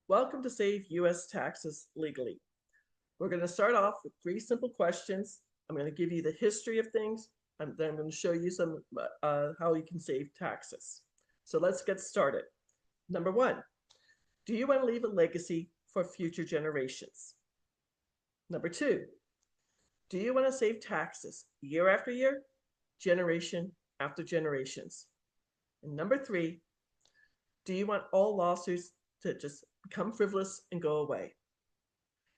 Welcome to Save US Taxes Legally. We're going to start off with three simple questions. I'm going to give you the history of things, and then I'm going to show you some how you can save taxes. So let's get started. Number one, do you want to leave a legacy for future generations? Number two, do you want to save taxes year after year, generation after generations? And number three, do you want all lawsuits to just become frivolous and go away?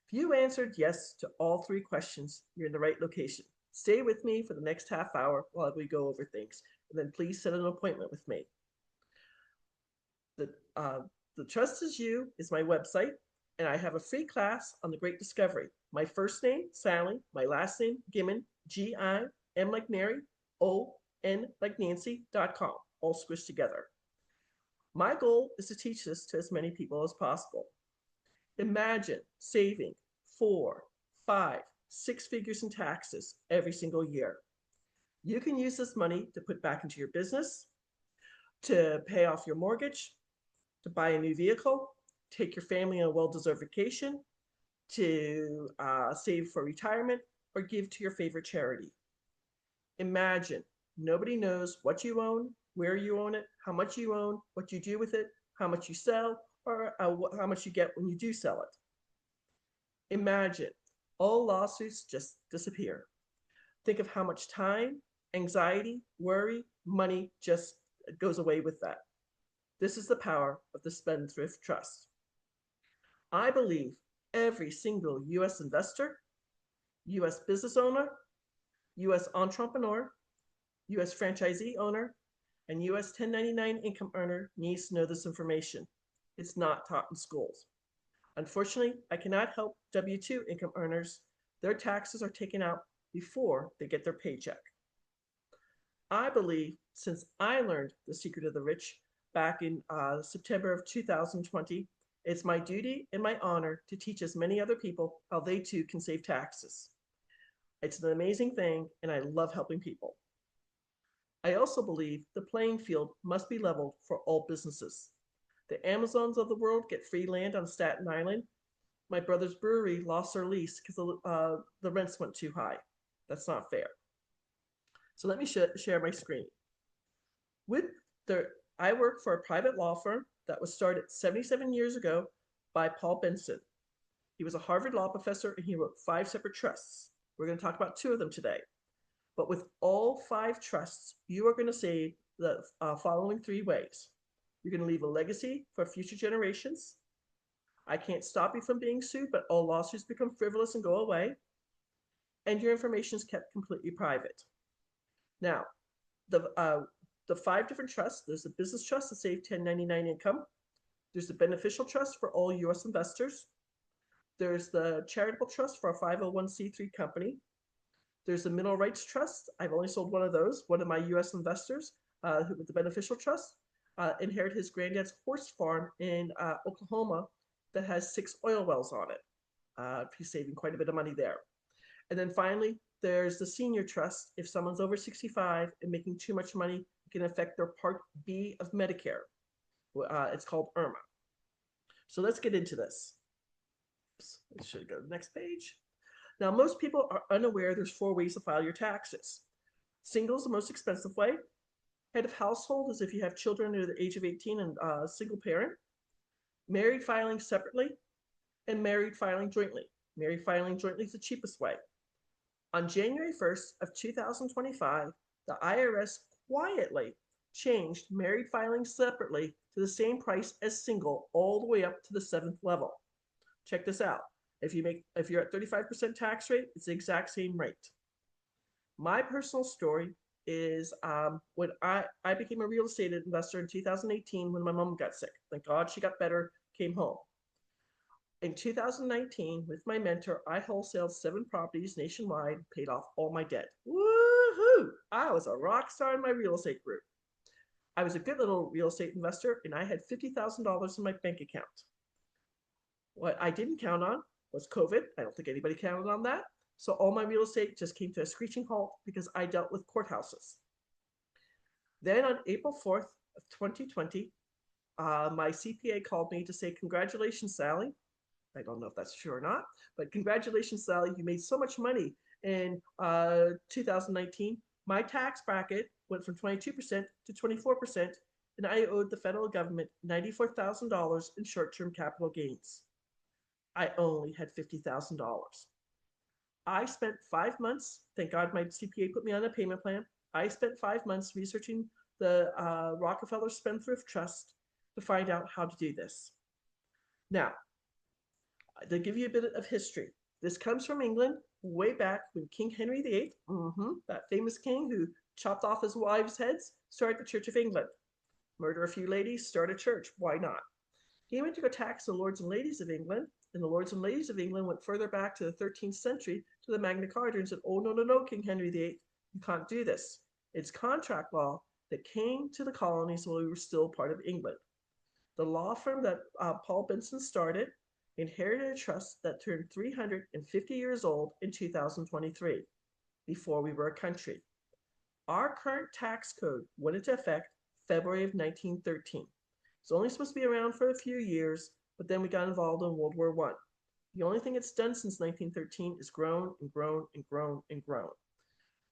If you answered yes to all three questions, you're in the right location. Stay with me for the next half hour while we go over things, and then please set an appointment with me. The Trust is You is my website, and I have a free class on the Great Discovery. My first name, Sally, my last name, Gimmon, G-I-M like Mary, O-N like Nancy.com, all squished together. My goal is to teach this to as many people as possible. Imagine saving 4, 5, 6 figures in taxes every single year. You can use this money to put back into your business, to pay off your mortgage, to buy a new vehicle, take your family on a well-deserved vacation, to save for retirement, or give to your favorite charity. Imagine nobody knows what you own, where you own it, how much you own, what you do with it, how much you sell, or how much you get when you do sell it. Imagine all lawsuits just disappear. Think of how much time, anxiety, worry, money just goes away with that. This is the power of the Spendthrift Trust. I believe every single US investor, US business owner, US entrepreneur, US franchisee owner, and US 1099 income earner needs to know this information. It's not taught in schools. Unfortunately, I cannot help W-2 income earners. Their taxes are taken out before they get their paycheck. I believe since I learned the secret of the rich back in September of 2020, it's my duty and my honor to teach as many other people how they too can save taxes. It's an amazing thing, and I love helping people. I also believe the playing field must be leveled for all businesses. The Amazons of the world get free land on Staten Island. My brother's brewery lost their lease because the rents went too high. That's not fair. So let me share my screen. I work for a private law firm that was started 77 years ago by Paul Benson. He was a Harvard law professor, and he wrote 5 separate trusts. We're going to talk about 2 of them today. But with all 5 trusts, you are going to save the following 3 ways. You're going to leave a legacy for future generations. I can't stop you from being sued, but all lawsuits become frivolous and go away. And your information is kept completely private. Now, the 5 different trusts, there's the business trust to save 1099 income. There's the beneficial trust for all US investors. There's the charitable trust for a 501c3 company. There's the mineral rights trust. I've only sold one of those. One of my US investors with the beneficial trust inherited his granddad's horse farm in Oklahoma that has 6 oil wells on it. He's saving quite a bit of money there. And then finally, there's the senior trust. If someone's over 65 and making too much money, it can affect their Part B of Medicare. It's called IRMA. So let's get into this. I should go to the next page. Now, most people are unaware there's 4 ways to file your taxes. Single is the most expensive way. Head of household is if you have children under the age of 18 and a single parent. Married filing separately, and married filing jointly. Married filing jointly is the cheapest way. On January 1st of 2025, the IRS quietly changed married filing separately to the same price as single all the way up to the 7th level. Check this out. If you're at 35% tax rate, it's the exact same rate. My personal story is when I became a real estate investor in 2018 when my mom got sick. Thank God she got better, came home. In 2019, with my mentor, I wholesaled 7 properties nationwide, paid off all my debt. Woohoo! I was a rock star in my real estate group. I was a good little real estate investor, and I had $50,000 in my bank account. What I didn't count on was COVID. I don't think anybody counted on that. So all my real estate just came to a screeching halt because I dealt with courthouses. Then on April 4th of 2020, My CPA called me to say, congratulations, Sally. I don't know if that's true or not, but congratulations, Sally. You made so much money in 2019. My tax bracket went from 22% to 24%, and I owed the federal government $94,000 in short-term capital gains. I only had $50,000. I spent 5 months, thank God my CPA put me on a payment plan. I spent 5 months researching the Rockefeller Spendthrift Trust to find out how to do this. Now, to give you a bit of history, this comes from England way back when King Henry VIII, that famous king who chopped off his wives' heads, started the Church of England. Murder a few ladies, start a church. Why not? He went to go tax the lords and ladies of England, and the lords and ladies of England went further back to the 13th century to the Magna Carta and said, oh, no, no, no, King Henry VIII, you can't do this. It's contract law that came to the colonies while we were still part of England. The law firm that Paul Benson started inherited a trust that turned 350 years old in 2023, before we were a country. Our current tax code went into effect February of 1913. It's only supposed to be around for a few years, but then we got involved in World War I. The only thing it's done since 1913 is grown and grown and grown and grown.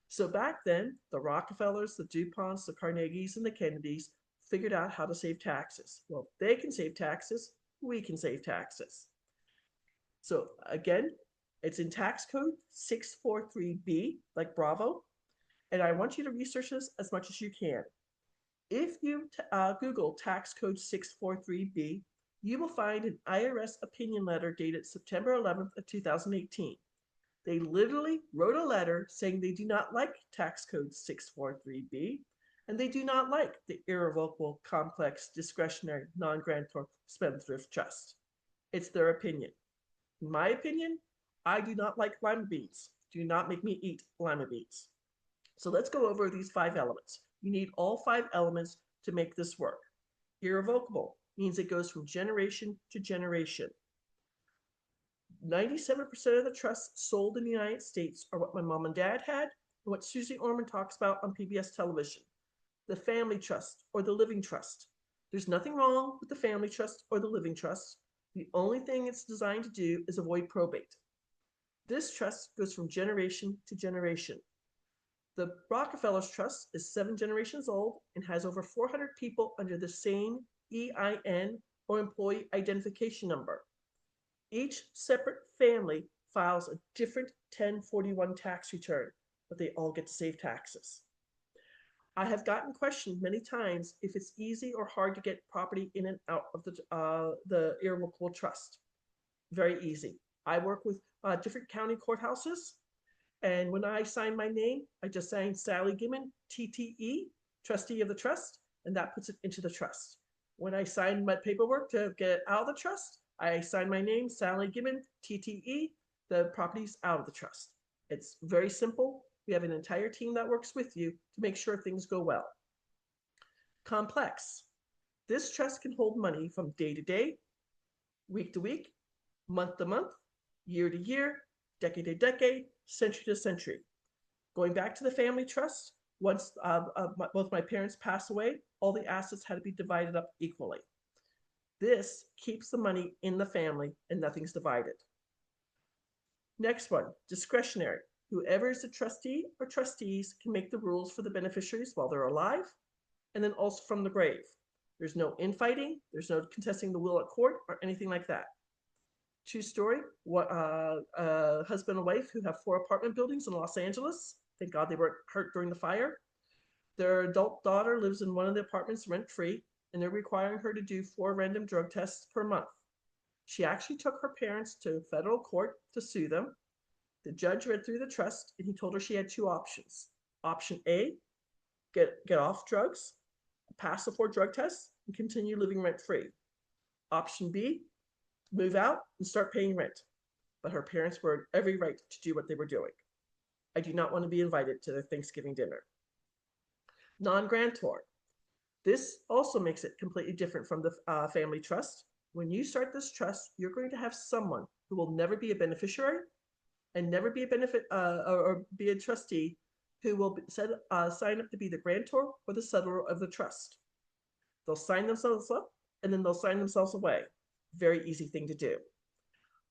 So back then, the Rockefellers, the DuPonts, the Carnegies, and the Kennedys figured out how to save taxes. Well, if they can save taxes, we can save taxes. So again, it's in tax code 643B, like Bravo, and I want you to research this as much as you can. If you Google tax code 643B, you will find an IRS opinion letter dated September 11th of 2018. They literally wrote a letter saying they do not like tax code 643B, and they do not like the irrevocable, complex, discretionary, non-grantor spendthrift trust. It's their opinion. In my opinion, I do not like lima beans. Do not make me eat lima beans. So let's go over these 5 elements. You need all 5 elements to make this work. Irrevocable means it goes from generation to generation. 97% of the trusts sold in the United States are what my mom and dad had and what Susie Orman talks about on PBS television. The family trust or the living trust. There's nothing wrong with the family trust or the living trust. The only thing it's designed to do is avoid probate. This trust goes from generation to generation. The Rockefellers Trust is 7 generations old and has over 400 people under the same EIN or employee identification number. Each separate family files a different 1041 tax return, but they all get to save taxes. I have gotten questioned many times if it's easy or hard to get property in and out of the irrevocable trust. Very easy. I work with different county courthouses, and when I sign my name, I just sign Sally Gimmon, TTE, trustee of the trust, and that puts it into the trust. When I sign my paperwork to get it out of the trust, I sign my name, Sally Gimmon, TTE, the property's out of the trust. It's very simple. We have an entire team that works with you to make sure things go well. Complex. This trust can hold money from day to day, week to week, month to month, year to year, decade to decade, century to century. Going back to the family trust, once both my parents passed away, all the assets had to be divided up equally. This keeps the money in the family and nothing's divided. Next one, discretionary. Whoever is the trustee or trustees can make the rules for the beneficiaries while they're alive, and then also from the grave. There's no infighting, there's no contesting the will at court or anything like that. True story, husband and wife who have 4 apartment buildings in Los Angeles. Thank God they weren't hurt during the fire. Their adult daughter lives in one of the apartments rent-free, and they're requiring her to do 4 random drug tests per month. She actually took her parents to federal court to sue them. The judge read through the trust, and he told her she had 2 options. Option A, get off drugs, pass the 4 drug tests, and continue living rent-free. Option B, move out and start paying rent. But her parents were every right to do what they were doing. I do not want to be invited to their Thanksgiving dinner. Non-Grantor. This also makes it completely different from the family trust. When you start this trust, you're going to have someone who will never be a beneficiary and never be a or be a trustee, who will sign up to be the grantor or the settler of the trust. They'll sign themselves up, and then they'll sign themselves away. Very easy thing to do.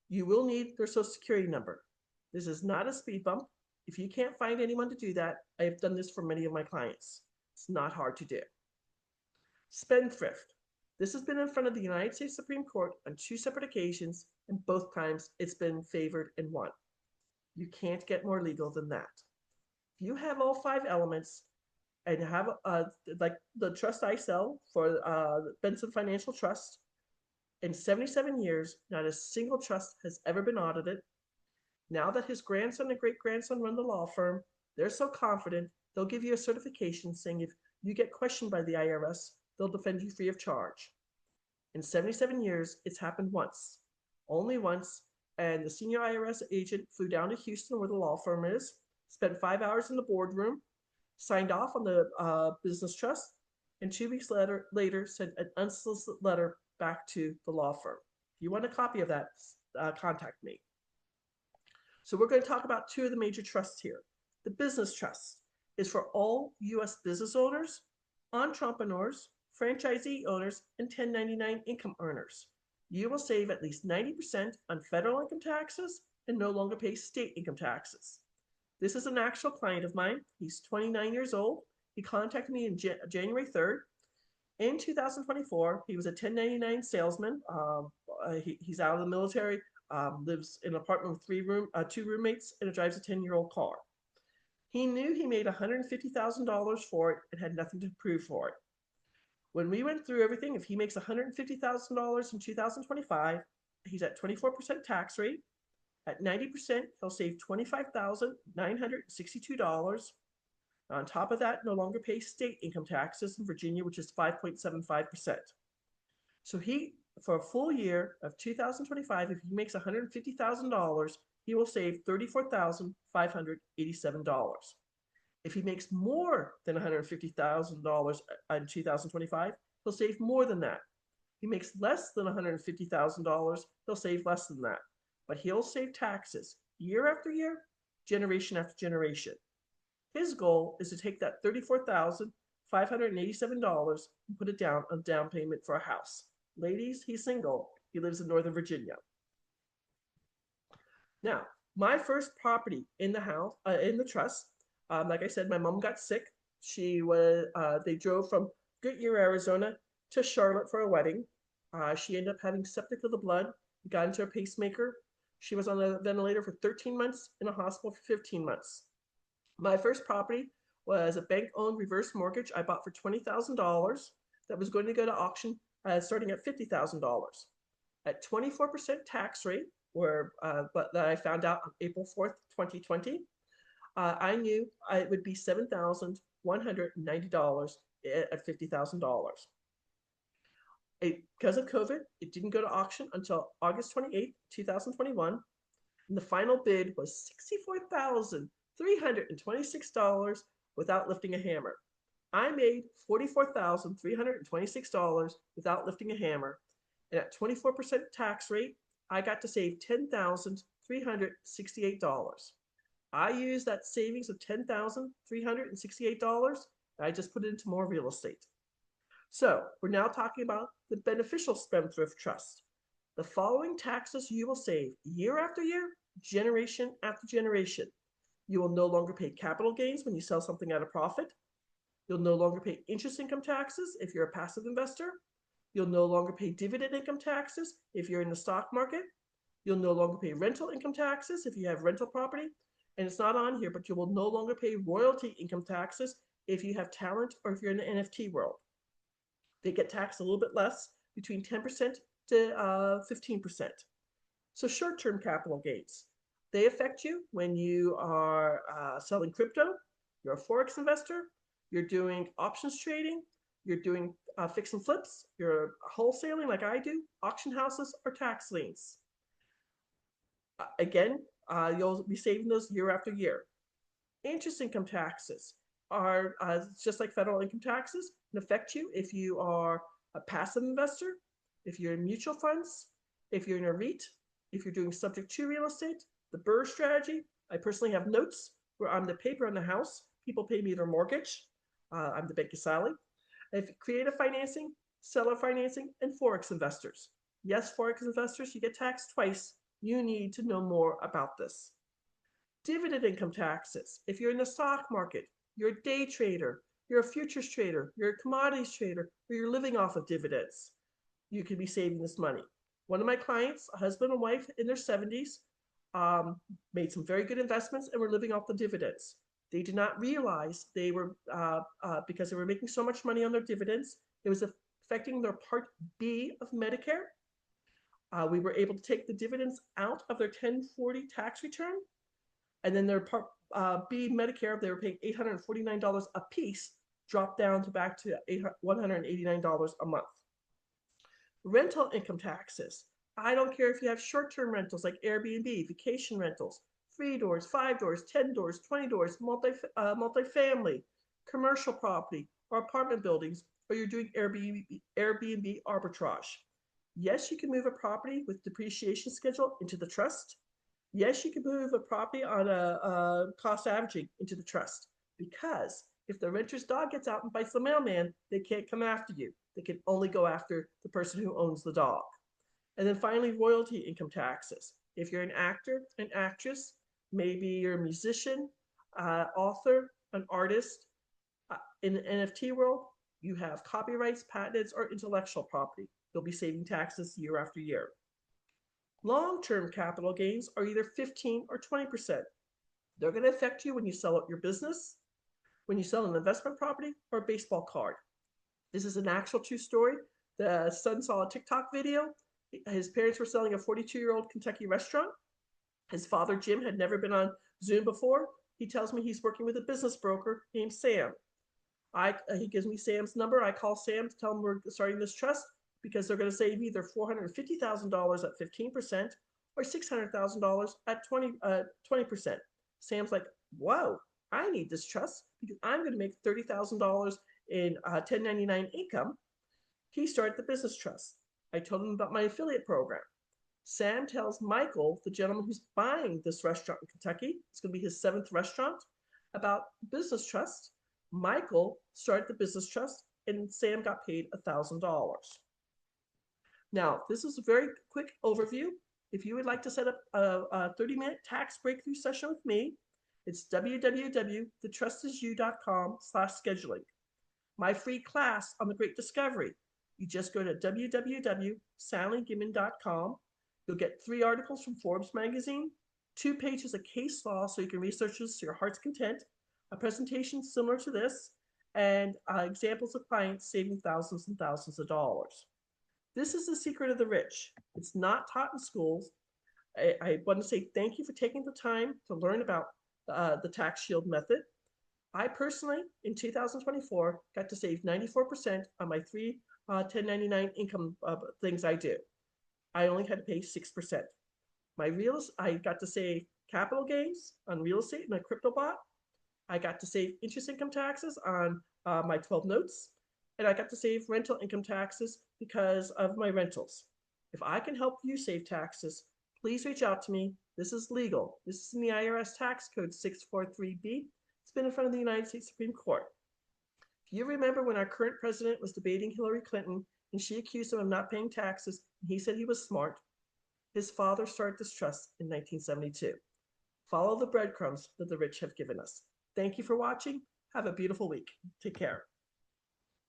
You will need their social security number. This is not a speed bump. If you can't find anyone to do that, I have done this for many of my clients. It's not hard to do. Spendthrift. This has been in front of the United States Supreme Court on 2 separate occasions, and both times it's been favored and won. You can't get more legal than that. If you have all 5 elements and have like the trust I sell for Benson Financial Trust, in 77 years, not a single trust has ever been audited. Now that his grandson and great-grandson run the law firm, they're so confident they'll give you a certification saying if you get questioned by the IRS, they'll defend you free of charge. In 77 years, it's happened once, only once, and the senior IRS agent flew down to Houston where the law firm is, spent 5 hours in the boardroom, signed off on the business trust, and 2 weeks later sent an unsolicited letter back to the law firm. If you want a copy of that, contact me. So we're going to talk about 2 of the major trusts here. The business trust is for all U.S. business owners, entrepreneurs, franchisee owners, and 1099 income earners. You will save at least 90% on federal income taxes and no longer pay state income taxes. This is an actual client of mine. He's 29 years old. He contacted me in January 3rd. In 2024, he was a 1099 salesman. He's out of the military, lives in an apartment with 2 roommates, and drives a 10-year-old car. He knew he made $150,000 for it and had nothing to prove for it. When we went through everything, if he makes $150,000 in 2025, he's at 24% tax rate. At 90%, he'll save $25,962. On top of that, no longer pay state income taxes in Virginia, which is 5.75%. So for a full year of 2025, if he makes $150,000, he will save $34,587. If he makes more than $150,000 in 2025, he'll save more than that. If he makes less than $150,000, he'll save less than that. But he'll save taxes year after year, generation after generation. His goal is to take that $34,587 and put it down on down payment for a house. Ladies, he's single. He lives in Northern Virginia. Now, my first property in the house, in the trust, like I said, my mom got sick. They drove from Goodyear, Arizona to Charlotte for a wedding. She ended up having septic of the blood, got into a pacemaker. She was on a ventilator for 13 months, in a hospital for 15 months. My first property was a bank-owned reverse mortgage I bought for $20,000 that was going to go to auction starting at $50,000. At 24% tax rate, but that I found out on April 4th, 2020, I knew it would be $7,190 at $50,000. Because of COVID, it didn't go to auction until August 28th, 2021, and the final bid was $64,326 without lifting a hammer. I made $44,326 without lifting a hammer, and at 24% tax rate, I got to save $10,368. I used that savings of $10,368, and I just put it into more real estate. So we're now talking about the Beneficial Spendthrift Trust. The following taxes you will save year after year, generation after generation. You will no longer pay capital gains when you sell something at a profit. You'll no longer pay interest income taxes if you're a passive investor. You'll no longer pay dividend income taxes if you're in the stock market. You'll no longer pay rental income taxes if you have rental property. And it's not on here, but you will no longer pay royalty income taxes if you have talent or if you're in the NFT world. They get taxed a little bit less, between 10% to 15%. So short-term capital gains. They affect you when you are selling crypto, you're a forex investor, you're doing options trading, you're doing fix and flips, you're wholesaling like I do, auction houses, or tax liens. Again, you'll be saving those year after year. Interest income taxes are just like federal income taxes, and affect you if you are a passive investor, if you're in mutual funds, if you're in a REIT, if you're doing subject to real estate, the BRRRR strategy. I personally have notes where I'm the paper on the house. People pay me their mortgage. I'm the bank of Sally. If creative financing, seller financing, and forex investors. Yes, forex investors, you get taxed twice. You need to know more about this. Dividend income taxes. If you're in the stock market, you're a day trader, you're a futures trader, you're a commodities trader, or you're living off of dividends, you could be saving this money. One of my clients, a husband and wife in their 70s, made some very good investments and were living off the dividends. They did not realize they were, because they were making so much money on their dividends, it was affecting their Part B of Medicare. We were able to take the dividends out of their 1040 tax return, and then their Part B Medicare, they were paying $849 a piece, dropped down to back to $189 a month. Rental income taxes. I don't care if you have short-term rentals like Airbnb, vacation rentals, 3 doors, 5 doors, 10 doors, 20 doors, multifamily, commercial property, or apartment buildings, or you're doing Airbnb arbitrage. Yes, you can move a property with depreciation schedule into the trust. Yes, you can move a property on a cost averaging into the trust, because if the renter's dog gets out and bites the mailman, they can't come after you. They can only go after the person who owns the dog. And then finally, royalty income taxes. If you're an actor, an actress, maybe you're a musician, author, an artist, in the NFT world, you have copyrights, patents, or intellectual property. You'll be saving taxes year after year. Long-term capital gains are either 15 or 20%. They're going to affect you when you sell out your business, when you sell an investment property, or a baseball card. This is an actual true story. The son saw a TikTok video. His parents were selling a 42-year-old Kentucky restaurant. His father, Jim, had never been on Zoom before. He tells me he's working with a business broker named Sam. He gives me Sam's number. I call Sam to tell him we're starting this trust because they're going to save either $450,000 at 15% or $600,000 at 20%. Sam's like, whoa, I need this trust because I'm going to make $30,000 in 1099 income. He started the business trust. I told him about my affiliate program. Sam tells Michael, the gentleman who's buying this restaurant in Kentucky, it's going to be his 7th restaurant, about business trust. Michael started the business trust and Sam got paid $1,000. Now, this is a very quick overview. If you would like to set up a 30-minute tax breakthrough session with me, it's www.thetrustisyou.com/scheduling. My free class on the Great Discovery. You just go to www.sallygimmon.com. You'll get 3 articles from Forbes magazine, 2 pages of case law so you can research this to your heart's content, a presentation similar to this, and examples of clients saving thousands and thousands of dollars. This is the secret of the rich. It's not taught in schools. I want to say thank you for taking the time to learn about the tax shield method. I personally, in 2024, got to save 94% on my 3 1099 income things I do. I only had to pay 6%. I got to save capital gains on real estate in my crypto bot. I got to save interest income taxes on my 12 notes. And I got to save rental income taxes because of my rentals. If I can help you save taxes, please reach out to me. This is legal. This is in the IRS Tax Code 643B. It's been in front of the United States Supreme Court. If you remember when our current president was debating Hillary Clinton and she accused him of not paying taxes, and he said he was smart, his father started this trust in 1972. Follow the breadcrumbs that the rich have given us. Thank you for watching. Have a beautiful week. Take care.